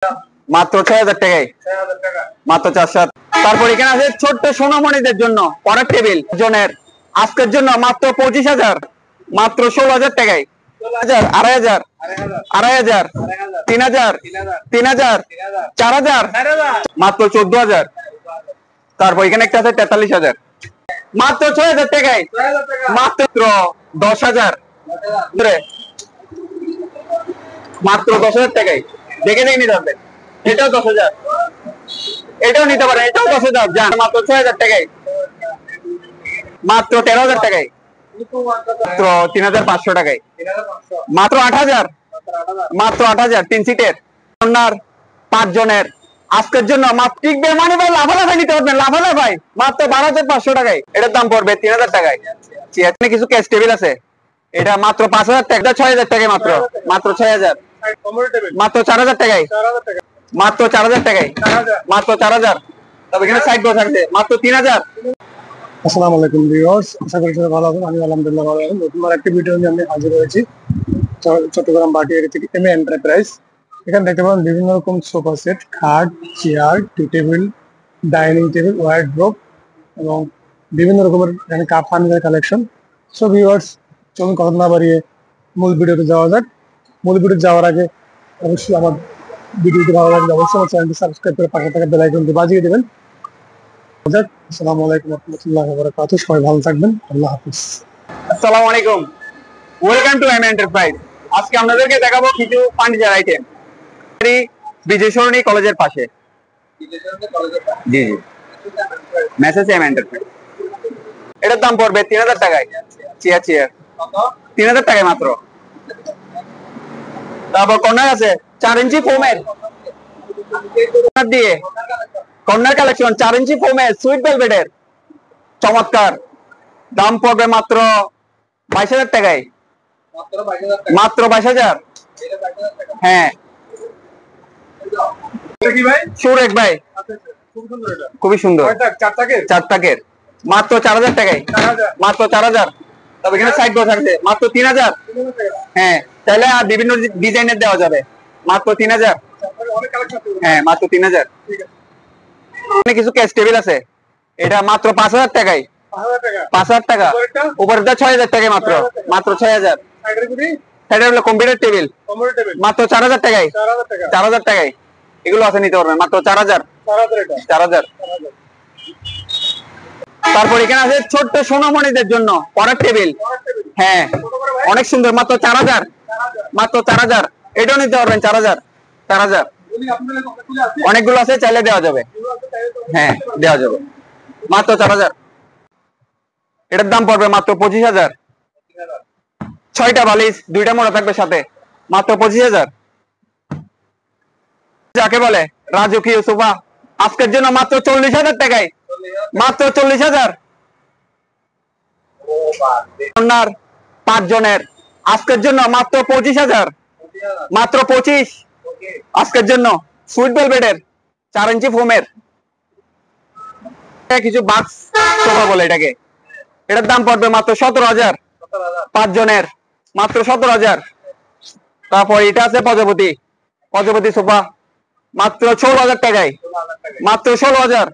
মাত্র ৬০০০ টাকায়, মাত্র ৪০০। তারপর এখানে আছে ছোট্ট সোনামণিদের জন্য পরের টেবিল জনের আজকের জন্য মাত্র ২৫,০০০, মাত্র ১৬,০০০ টাকায়। ২৫০০, ২৫০০, ৩০০০, ৩০০০, ৪০০০, মাত্র ১৪,০০০। তারপর এখানে একটা আছে ৪৩,০০০, মাত্র ৬০০০ টাকায়, মাত্র ১০,০০০, মাত্র ১০,০০০ টাকায়। দেখে দেখে নিতে পারবেন। এটাও ১০,০০০, এটাও নিতে পারেন, এটাও ১০,০০০, যান মাত্র ৬০০০ টাকায়, মাত্র ১৩,০০০ টাকায়, মাত্র ৩৫০০ টাকায়, মাত্র ৮,০০০, মাত্র ৮,০০০ 3 সিটের ওনার ৫ জনের আজকের জন্য মাত্র টিকবে মানে ভাই লাফালাফাই নিতে পারবেন, লাফালাফাই মাত্র ১২,৫০০ টাকায়। এটার দাম পড়বে ৩,০০০ টাকায়। এখানে কিছু ক্যাশ টেবিল আছে, এটা মাত্র ৫,০০০ টাকা, ৬০০০ টাকায়, মাত্র মাত্র ৬০০০, মাত্র ৪,০০০ টাকায়, মাত্র ৪,০০০ টাকায়, মাত্র ৪,০০০। তবে এখানে সাইড বক্স আছে মাত্র ৩,০০০। আসসালামু আলাইকুম ভিউয়ার্স, আশা করি সবাই ভালো আছেন। আমি আলহামদুলিল্লাহ ভালো আছি। নতুন একটি ভিডিও নিয়ে আমি হাজির হয়েছি চট্টগ্রাম বাটিয়ারি থেকে এম এ এন্টারপ্রাইজ। এখানে দেখতে পাবেন বিভিন্ন রকম সোফা সেট, খাট, চেয়ার, টি টেবিল, ডাইনিং টেবিল, ওয়ার্ড্রোব এবং বিভিন্ন রকমের এখানে cup furniture collection. So viewers, চলুন কথা না বাড়িয়ে মূল ভিডিওতে যাওয়া যাক। মূল ভিডিও যাওয়ার আগে অবশ্যই আমার ভিডিওটি ভালো লাগলে অবশ্যই আমার চ্যানেলটি সাবস্ক্রাইব করে পাশে থাকা বেল আইকনটি বাজিয়ে দেবেন। আসসালামু আলাইকুম ওয়া রাহমাতুল্লাহি ওয়া বারাকাতুহু। সবাই ভালো থাকবেন। আল্লাহ হাফেজ। আসসালামু আলাইকুম, ওয়েলকাম টু এম এন্টারপ্রাইজ। আজকে আপনাদেরকে দেখাবো কিছু ফার্নিচার আইটেম বিজয় সরণি কলেজের পাশে। জি জি, মেসেজ এম এন্টারপ্রাইজ। এটার দাম পড়বে ৩,০০০ টাকায়। চেয়ার ৩,০০০ টাকায় মাত্র। তারপর কর্নার আছে ৪ ইঞ্চি ফোমের দিয়ে কর্নার কালেকশন, ৪ ইঞ্চি ফোমের সুইট ভেলভেটের চমৎকার। দাম পড়বে মাত্র ২২,০০০ টাকায়, মাত্র ২২,০০০। হ্যাঁ, সুরেখ ভাই, খুবই সুন্দর, ৪ টাকের, মাত্র ৪,০০০ টাকায়, মাত্র ৪,০০০। তবে এখানে সাইড বক্স আছে মাত্র ৩,০০০। হ্যাঁ, তাহলে আর বিভিন্ন ডিজাইনের দেওয়া যাবে, মাত্র ৩,০০০। হ্যাঁ, মাত্র ৩,০০০। কিছু ক্যাশ টেবিল আছে, এটা মাত্র ৫,০০০ টাকায়, ৫,০০০ টাকা। উপরেরটা ৬,০০০ টাকায়, মাত্র মাত্র ৬,০০০। এটা হলো কম্পিউটার টেবিল, মাত্র ৪,০০০ টাকায়, ৪,০০০ টাকায়। এগুলো আছে, নিতে পারবেন মাত্র ৪,০০০, ৪,০০০। তারপর এখানে আছে ছোট্ট সোনামণিদের জন্য পরের টেবিল। হ্যাঁ, অনেক সুন্দর, মাত্র ৪,০০০, মাত্র ৪,০০০। এটাও নিতে পারবেন ৪,০০০, ৪,০০০। অনেকগুলো আছে, চাইলে দেওয়া যাবে। হ্যাঁ, দেওয়া যাবে, মাত্র ৪,০০০। এটার দাম পড়বে মাত্র ২৫,০০০। ৬টা বালিশ, 2টা মোড়া থাকবে সাথে, মাত্র ২৫,০০০। যাকে বলে রাজকীয় সোফা, আজকের জন্য মাত্র ৪০,০০০ টাকায়, মাত্র ৪০,০০০। ৫ জনের আজকের জন্য মাত্র ২৫,০০০, মাত্র ২৫ আজকের জন্য। সুইট ভেলভেটের ৪ ইঞ্চি ফোমের কিছু বাক্স সোফা বলে এটাকে। এটার দাম পড়বে মাত্র ১৭,০০০, ৫ জনের, মাত্র ১৭,০০০। তারপর এটা আছে প্রজাপতি সোফা, মাত্র ১৬,০০০ টাকায়, মাত্র ১৬,০০০।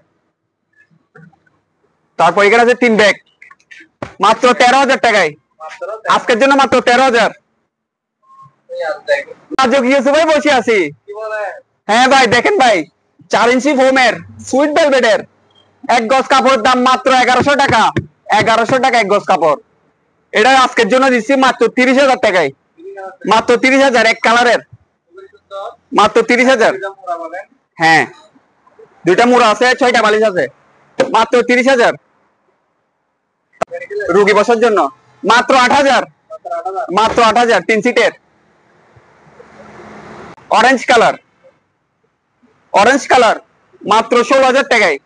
তারপর এখানে আছে 3 ব্যাগ, মাত্র ১৩,০০০ টাকায়, আজকের জন্য মাত্র ১৩,০০০। রাজকীয় সোফায় বসে আছি। হ্যাঁ ভাই, দেখেন ভাই, ৪ ইঞ্চি ফোমের সুইট ভেলভেটের 1 গজ কাপড়ের দাম মাত্র ১১০০ টাকা, ১১০০ টাকা 1 গজ কাপড়। এটা আজকের জন্য দিচ্ছি মাত্র ৩০,০০০ টাকায়, মাত্র ৩০,০০০। এক কালারের, মাত্র ৩০,০০০। হ্যাঁ, 2টা মোড়া আছে, 6টা বালিশ আছে, মাত্র ৩০,০০০। রুগী বসার জন্য মাত্র ৮,০০০, মাত্র ৮,০০০। 3 সিটের অরেঞ্জ কালার, মাত্র ১৬,০০০ টাকায়,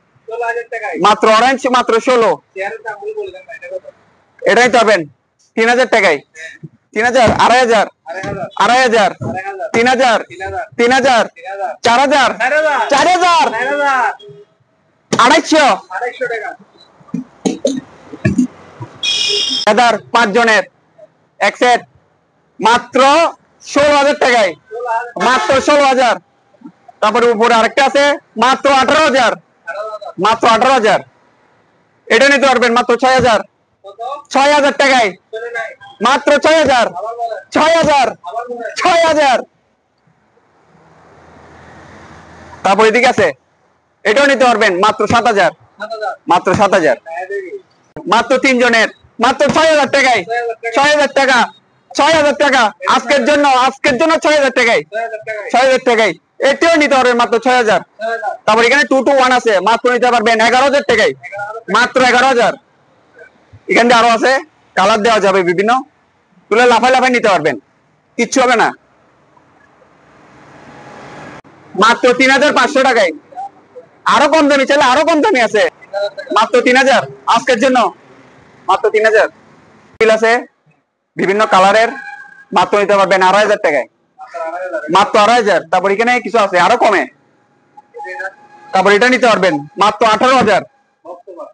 মাত্র অরেঞ্জ, মাত্র ১৬। এটাই পাবেন ৩,০০০ টাকায়, ৩,০০০, ২,৫০০, ২,৫০০, ৩,০০০, ৩,০০০, ৪,০০০, ৪,০০০, ২,৫০০। ৫ জনের এক সেট, মাত্র ১৬,০০০ টাকায়, মাত্র ১৬,০০০। তারপরে উপরে আরেকটা আছে মাত্র 18,000, মাত্র 18,000। এটা নিতে পারবেন মাত্র 6,000, 6,000 টাকায়, মাত্র 6,000, 6,000, 6,000। তারপর এদিকে আছে, এটাও নিতে পারবেন মাত্র 7,000, মাত্র 7,000। মাত্র 3 জনের মাত্র 6,000 টাকায়, 6,000 টাকা, 6,000 টাকা আজকের জন্য, আজকের জন্য 6,000 টাকায়, 6,000 টাকায়। এটাও নিতে পারবেন মাত্র 6,000। তারপর এখানে 2 to 1 আছে, মাত্র নিতে পারবেন 11,000 টাকায়, মাত্র 11,000। এখানে আরো আছে, কালার দেওয়া যাবে বিভিন্ন, তুলে লাফায় লাফায় নিতে পারবেন, কিচ্ছু হবে না। মাত্র 3,500 টাকায়। আরো কম দামি চাইলে আরো কম দামি আছে, মাত্র 3,000 আজকের জন্য, মাত্র 3,000। আছে বিভিন্ন কালারের, মাত্র নিতে পারবেন 2,500 টাকায়, মাত্র 2,500। তারপর এখানে কিছু আছে আরো কমে, তারপর এটা নিতে পারবেন মাত্র 18,000,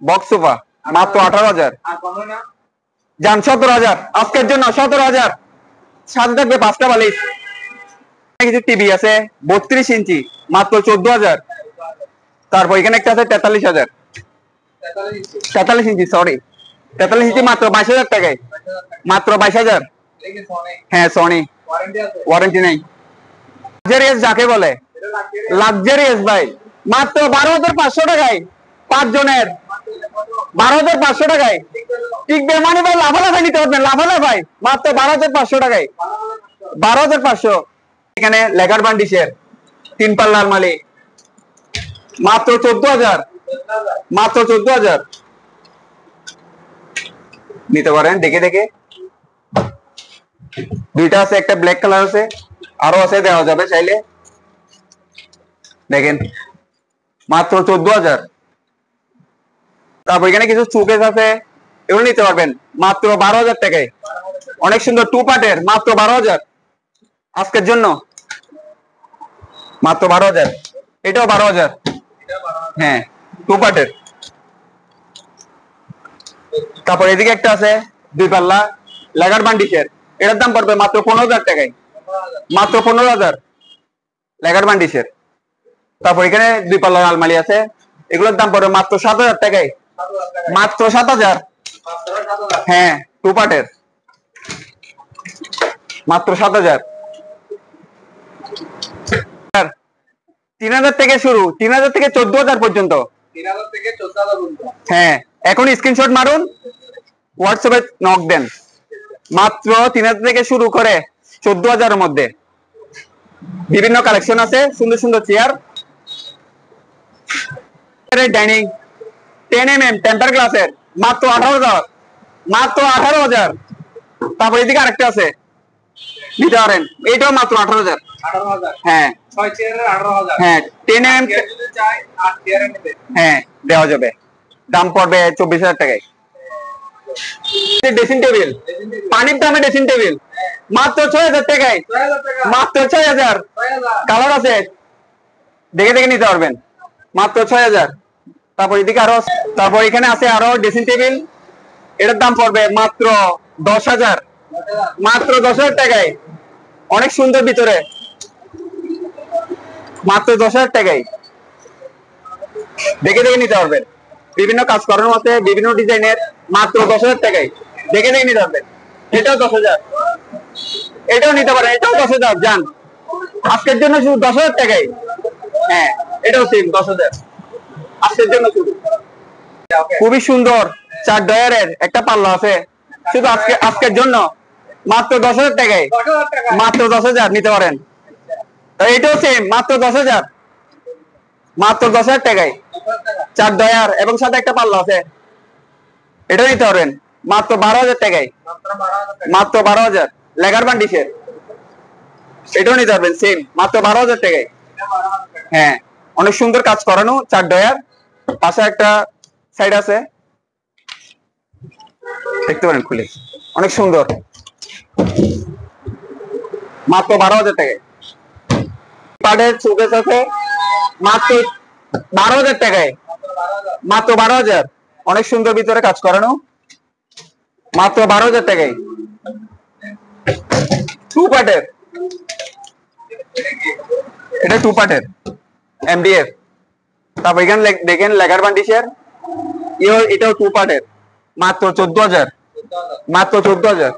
বক্স সোফা মাত্র 18,000। যান 17,000 আজকের জন্য, 17,000। সাথে থাকবে 5টা বালিশ। কিছু টিভি আছে 32 ইঞ্চি, মাত্র 14,000। তারপর এখানে একটা আছে 43,000, 43 ইঞ্চি, সরি 43 ইঞ্চি, মাত্র 22,000 টাকায়, মাত্র 22,000। হ্যাঁ সনি, ওয়ারেন্টি নেই। লাক্সারিয়াস যাকে বলে, লাক্সারিয়াস ভাই, মাত্র 12,500 টাকায় 5 জনের, 12,500 টাকায়। টিকবে মানে ভাই লাফালাফাই নিতে পারবেন, লাফালাফাই, মাত্র 12,500 টাকায়, 12,500। এখানে লেগার বান্ডিশের 3 পাল্লা আলমারি, মাত্র 14,000, মাত্র 14,000। নিতে পারেন দেখে দেখে। দুইটা আছে, একটা ব্ল্যাক কালার আছে, আরো আছে, দেওয়া যাবে চাইলে। দেখেন মাত্র 14,000। তারপর এখানে কিছু শোকেস আছে, এগুলো নিতে পারবেন মাত্র 12,000 টাকায়। অনেক সুন্দর 2 পার্টের, মাত্র 12,000 আজকের জন্য, মাত্র 12,000। এটাও 12,000, হ্যাঁ 2 পার্টের। তারপর এদিকে একটা আছে 2 পাল্লা লেগার বান্ডিশের, এটার দাম পড়বে মাত্র 15,000 টাকায়, মাত্র 15,000 লেগার বান্ডিশের। তারপর এখানে 2 পাল্লার আলমারি আছে, এগুলোর দাম পড়বে মাত্র 7,000 টাকায়, মাত্র 7,000। হ্যাঁ 2 পার্টের, মাত্র 7,000। 3,000 থেকে শুরু, 3,000 থেকে 14,000 পর্যন্ত, 3,000 থেকে 14,000 পর্যন্ত। হ্যাঁ এখন স্ক্রিনশট মারুন, হোয়াটসঅ্যাপে নক দেন। মাত্র 3,000 থেকে শুরু করে 14,000 এর মধ্যে বিভিন্ন কালেকশন আছে, সুন্দর সুন্দর চেয়ার, ডাইনিং 10mm টেম্পার গ্লাসের, মাত্র 18,000, মাত্র 18,000। তারপর এদিকে আরেকটা আছে, নিতে পারেন, এটাও মাত্র 18,000। 18,000, হ্যাঁ 6 চেয়ারের 18,000। হ্যাঁ 10mm, কেউ যদি চায় 8 চেয়ারের নেবে। হ্যাঁ দেওয়া যাবে, দাম পড়বে 24,000 টাকায়। ড্রেসিং টেবিল, পানির দামে ড্রেসিং টেবিল, মাত্র 6,000 টাকায়, 6,000 টাকা, মাত্র 6,000। 6,000। কালার আছে, দেখে দেখে নিতে পারবেন, মাত্র 6,000। তারপর এদিকে আরো, তারপর এখানে আছে আরো ড্রেসিং টেবিল, এটার দাম পড়বে মাত্র 10,000, মাত্র 10,000 টাকায়। অনেক সুন্দর ভিতরে, মাত্র 10,000 টাকায়, দেখে দেখে নিতে পারবেন। বিভিন্ন কাজ করানো আছে, বিভিন্ন ডিজাইনের, মাত্র 10,000 টাকায়, দেখে দেখে নিতে পারবেন। এটাও 10,000, এটাও নিতে পারেন, এটাও 10,000। যান আজকের জন্য শুধু 10,000 টাকায়। হ্যাঁ এটাও সেম 10,000 আজকের জন্য শুধু। খুবই সুন্দর 4 ডয়ারের একটা পাল্লা আছে, শুধু আজকের জন্য মাত্র 10,000 টাকায়, 10,000 টাকা। মাত্র 10,000 নিতে পারেন। এটাও সেম মাত্র 10,000, মাত্র 10,000 টাকায়। 4 ডয়ার এবং সাথে একটা পাল্লা আছে, এটা নিতে পারবেন মাত্র 12,000 টাকায়, মাত্র 12,000 টাকা। মাত্র 12,000। লেগার বান্ডিশের, এটাও নিতে পারবেন সেম মাত্র 12,000 টাকায়। এটা 12,000 টাকা। হ্যাঁ অনেক সুন্দর কাজ করানো 4 ডয়ার, পাশে একটা সাইড আছে, দেখতে পারেন খুলে, অনেক সুন্দর, মাত্র 12,000 টাকায়। পার্টের শোকেস আছে, মাত্র 12,000 টাকায়, মাত্র 12,000। অনেক সুন্দর ভিতরে কাজ করানো, মাত্র 12,000 টাকায়। 2 পার্টের, এটা 2 পার্টের এমডিএফ। তারপর এখানে দেখেন লেগার বান্ডিশের এটাও 2 পার্টের, মাত্র 14,000, মাত্র 14,000।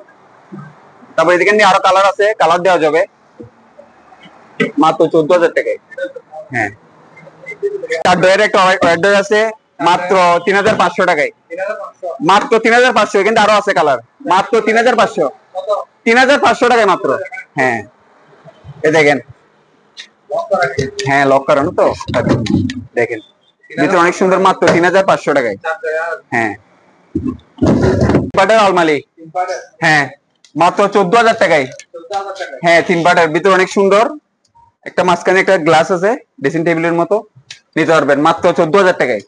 তারপর এদিকে নিয়ে আরো কালার আছে, কালার দেওয়া যাবে মাত্র 14,000 টাকায়। হ্যাঁ, চার ডয়ের একটা ওয়াইড ডয় আছে মাত্র 3,500 টাকায়, মাত্র 3,500। কিন্তু আরো আছে কালার, মাত্র 3,500, 3,500 টাকায় মাত্র। হ্যাঁ, এই দেখেন, হ্যাঁ লক করানো তো, দেখেন ভিতরে অনেক সুন্দর, মাত্র 3,500 টাকায়। হ্যাঁ, পাটের আলমারি, হ্যাঁ মাত্র 14,000 টাকায়। হ্যাঁ, 3 পাটের ভিতরে অনেক সুন্দর, একটা মাঝখানে একটা গ্লাস আছে ড্রেসিং টেবিলের মতো, নিতে পারবেন মাত্র 14,000 টাকায়।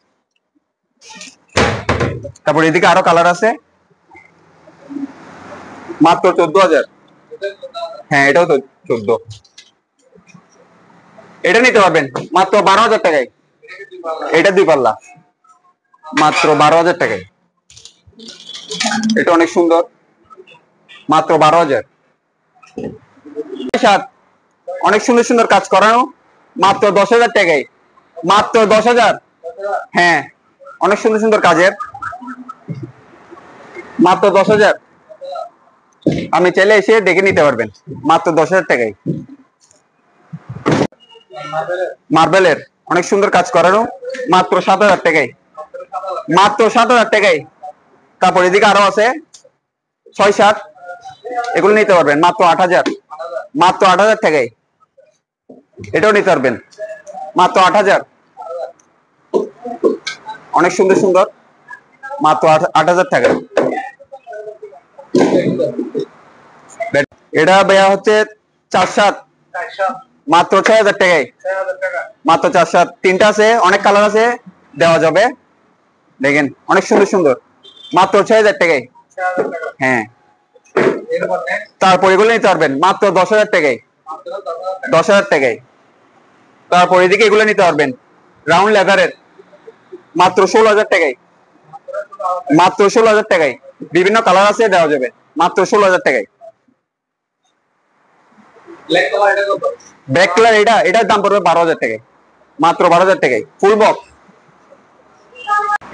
তারপর এদিকে আরো কালার আছে, মাত্র 14,000। হ্যাঁ, এটাও তো 14। এটা নিতে পারবেন মাত্র 12,000 টাকায়। এটা 2 পাল্লা, মাত্র 12,000 টাকায়। এটা অনেক সুন্দর, মাত্র 12,000। অনেক সুন্দর সুন্দর কাজ করানো, মাত্র 10,000 টাকায়, মাত্র 10,000। হ্যাঁ, অনেক সুন্দর সুন্দর কাজের, মাত্র 10,000। আমি চাইলে এসে দেখে নিতে পারবেন মাত্র 10,000 টাকায়। মার্বেলের অনেক সুন্দর কাজ করানো, মাত্র 7,000 টাকায়, মাত্র 7,000 টাকায়। তারপর এদিকে আরো আছে 6-7, এগুলো নিতে পারবেন মাত্র 8,000, মাত্র 8,000 টাকায়। এটাও নিতে পারবেন মাত্র 8,000। অনেক সুন্দর সুন্দর, মাত্র 8,000 টাকায়। এটা ভাইয়া হচ্ছে 4-7, মাত্র 6,000 টাকায়, মাত্র 4-7। 3টা আছে, অনেক কালার আছে, দেওয়া যাবে। দেখেন অনেক সুন্দর সুন্দর, মাত্র 6,000 টাকায়। হ্যাঁ, তারপর এগুলো নিতে পারবেন মাত্র 10,000 টাকায়, 10,000 টাকায়। তারপর এদিকে এগুলো নিতে পারবেন রাউন্ড লেদারের, মাত্র 16,000 টাকায়, মাত্র 16,000 টাকায়। বিভিন্ন কালার আছে, দেওয়া যাবে মাত্র 16,000 টাকায়। ব্যাক কালার এটার দাম পড়বে 12,000 টাকায়, মাত্র 12,000 টাকায়। ফুল বক্স,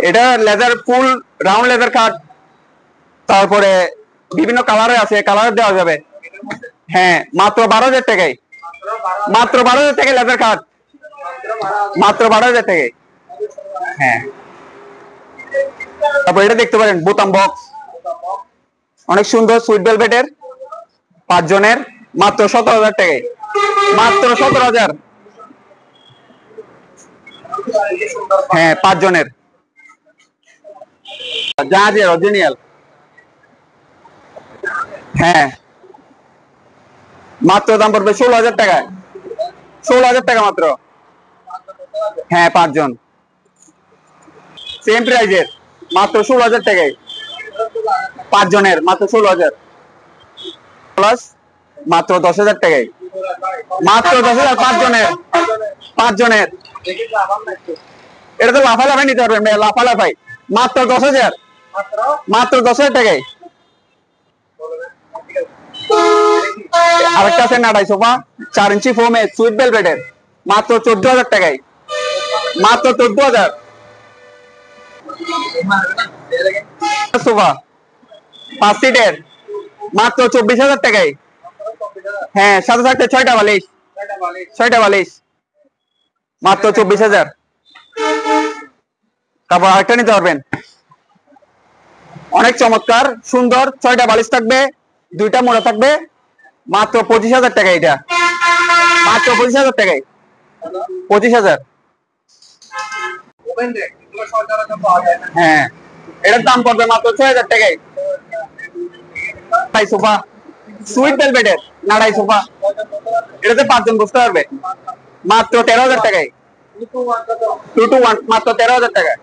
এটা লেদার ফুল রাউন্ড লেদার কাট, তারপরে বিভিন্ন কালারে আছে, কালার দেওয়া যাবে। হ্যাঁ, মাত্র 12,000 টাকায়, মাত্র 12,000 টাকায় লেদার কাট, মাত্র 12,000 টাকায়। হ্যাঁ, তারপর এটা দেখতে পারেন বোতাম বক্স, অনেক সুন্দর, সুইট ভেলভেটের, 5 জনের, মাত্র 17,000 টাকায়, মাত্র 17,000। হ্যাঁ, 5 জনের, জাহাজের অরিজিনাল। হ্যাঁ, মাত্র দাম পড়বে 16,000 টাকা, 16,000 টাকা মাত্র। হ্যাঁ, 5 জন, সেম প্রাইজের, মাত্র 16,000 টাকায়, 5 জনের, মাত্র 16,000 প্লাস, মাত্র 10,000 টাকায়, মাত্র 10,000। 5 জনের, 5 জনের। এটা তো লাফালাফাই নিতে পারবেন, লাফালাফাই, মাত্র 10,000, মাত্র 10,000 টাকায়। আরেকটা আছে নাডাই সোফা, 4 ইঞ্চি ফোমে, সুইট ভেলভেটের, মাত্র 14,000 টাকায়, মাত্র 14,000। সোফা 5 সিটের, মাত্র 24,000 টাকায়। হ্যাঁ, সাথে সাথে 6টা বালিশ, 6টা বালিশ, মাত্র 24,000। তারপর আরেকটা নিতে পারবেন, অনেক চমৎকার সুন্দর, 6টা বালিশ থাকবে, 2টা মোড়া থাকবে, মাত্র 25,000 টাকা। এটা মাত্র 25,000 টাকায়, 25,000। হ্যাঁ, এটার দাম পড়বে মাত্র 6,000 টাকায়। সোফা সুইট ভেলভেটের নাড়াই সোফা, এটাতে 5 জন বসতে পারবে, মাত্র 13,000 টাকায়, 2 to 1, মাত্র 13,000 টাকায়।